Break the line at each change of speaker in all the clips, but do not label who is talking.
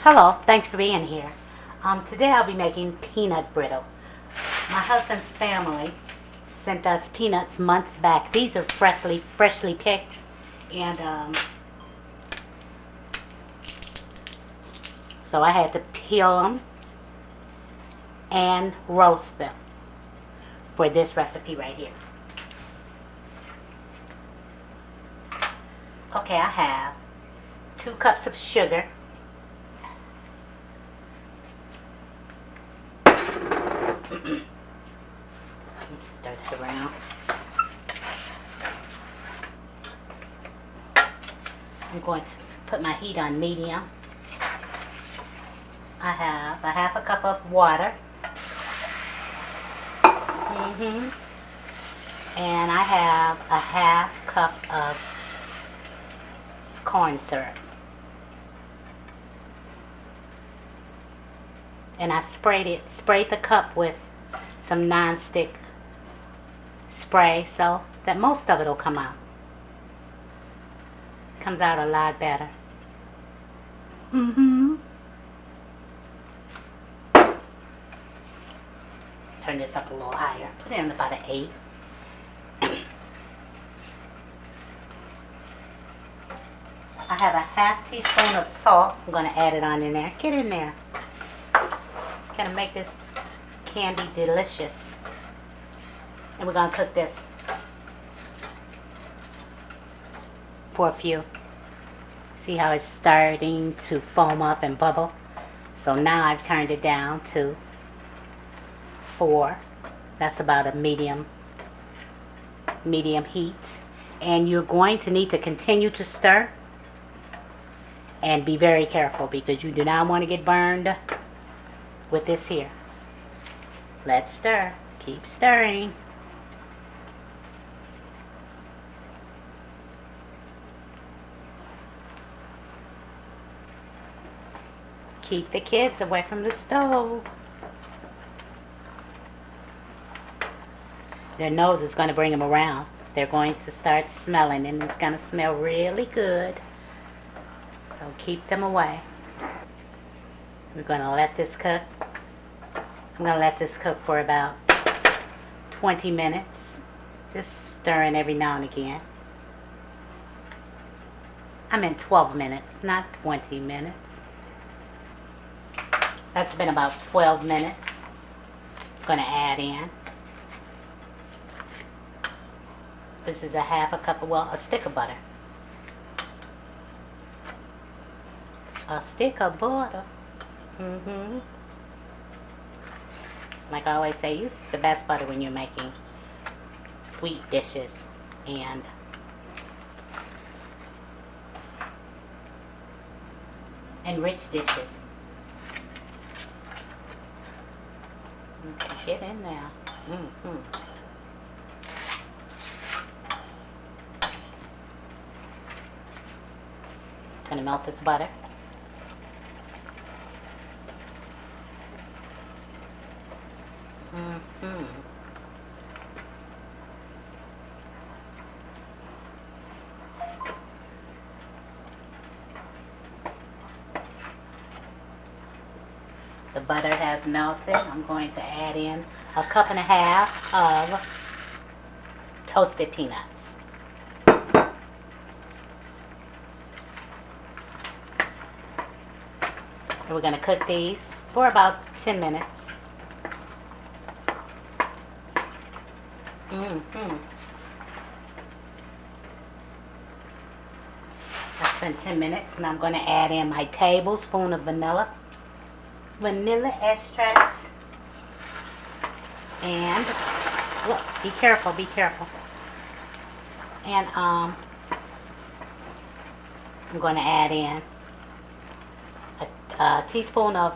Hello, thanks for being here. Today I'll be making peanut brittle. My husband's family sent us peanuts months back. These are freshly picked, and so I had to peel them and roast them for this recipe right here. Okay, I have 2 cups of sugar, stir this around. I'm going to put my heat on medium. I have a half a cup of water. And I have a half cup of corn syrup. And I sprayed the cup with some non-stick spray so that most of it will come out. Comes out a lot better. Turn this up a little higher. Put it in about an 8. I have a half teaspoon of salt. I'm going to add it on in there. Get in there. Gonna make this candy delicious. And we're gonna cook this for a few. See how it's starting to foam up and bubble? So now I've turned it down to 4. That's about a medium heat. And you're going to need to continue to stir and be very careful because you do not want to get burned with this here. Let's stir. Keep stirring. Keep the kids away from the stove. Their nose is going to bring them around. They're going to start smelling and it's going to smell really good. So keep them away. We're going to let this cook. I'm going to let this cook for about 20 minutes. Just stirring every now and again. I meant 12 minutes, not 20 minutes. That's been about 12 minutes. I'm going to add in. This is a half a cup of, a stick of butter. A stick of butter. Like I always say, use the best butter when you're making sweet dishes and rich dishes. Okay, get in there. Gonna melt this butter. The butter has melted. I'm going to add in a cup and a half of toasted peanuts. And we're going to cook these for about 10 minutes. That's been 10 minutes, and I'm going to add in my tablespoon of vanilla extract. And look, be careful. And I'm going to add in a teaspoon of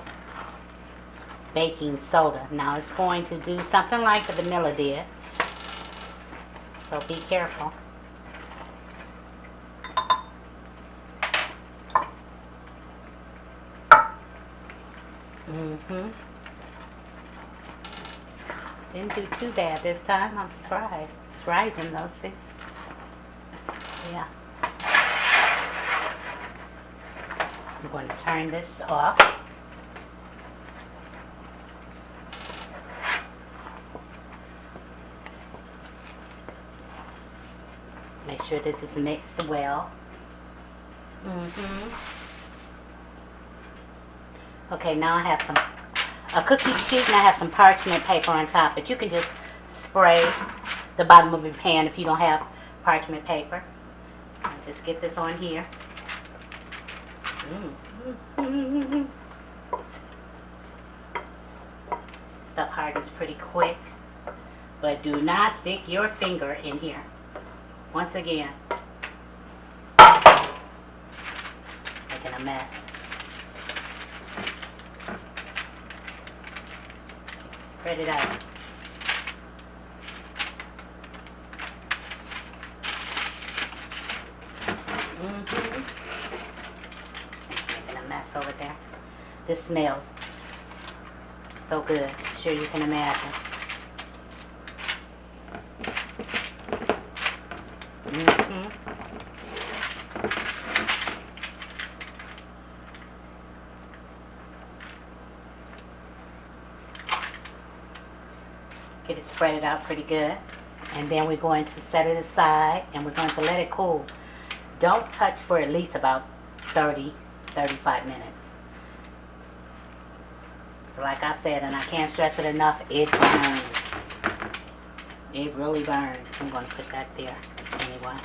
baking soda. Now it's going to do something like the vanilla did, so be careful. Didn't do too bad this time. I'm surprised. It's rising though, see? Yeah. I'm going to turn this off. Make sure this is mixed well. Okay, now I have a cookie sheet and I have some parchment paper on top, but you can just spray the bottom of your pan if you don't have parchment paper. And just get this on here. Stuff hardens pretty quick, but do not stick your finger in here. Once again, making a mess. Spread it out. Making a mess over there. This smells so good. I'm sure you can imagine. Get it spread out pretty good. And then we're going to set it aside and we're going to let it cool. Don't touch for at least about 30-35 minutes. So like I said, and I can't stress it enough, it burns. It really burns. I'm going to put that there anyway.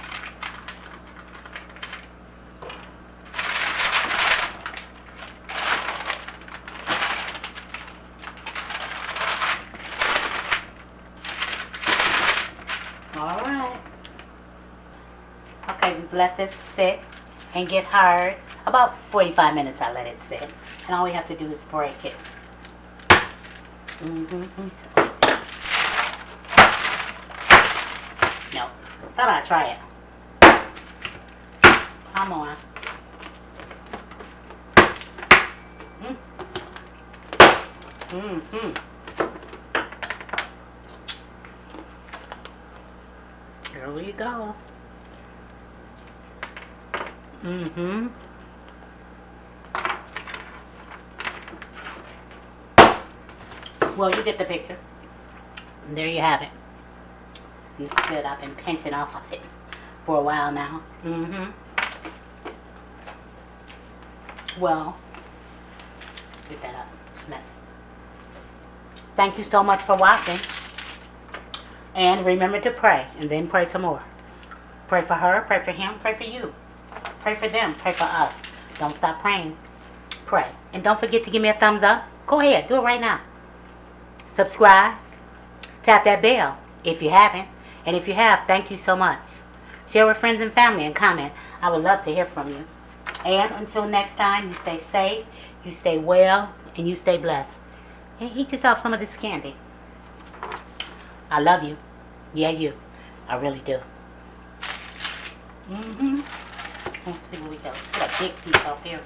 Alright. Okay, we've let this sit and get hard. About 45 minutes I let it sit. And all we have to do is break it. No. Thought I'd try it. Come on. Here we go. Well, you get the picture. And there you have it. It's good. I've been pinching off of it for a while now. Well, get that up. It's messy. Thank you so much for watching. And remember to pray. And then pray some more. Pray for her. Pray for him. Pray for you. Pray for them. Pray for us. Don't stop praying. Pray. And don't forget to give me a thumbs up. Go ahead. Do it right now. Subscribe. Tap that bell if you haven't. And if you have, thank you so much. Share with friends and family and comment. I would love to hear from you. And until next time, you stay safe, you stay well, and you stay blessed. And eat yourself some of this candy. I love you. Yeah, you. I really do. Let's see what we got. Put a big piece up here.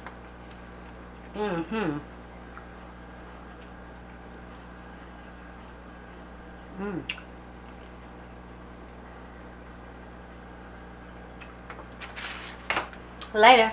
Later.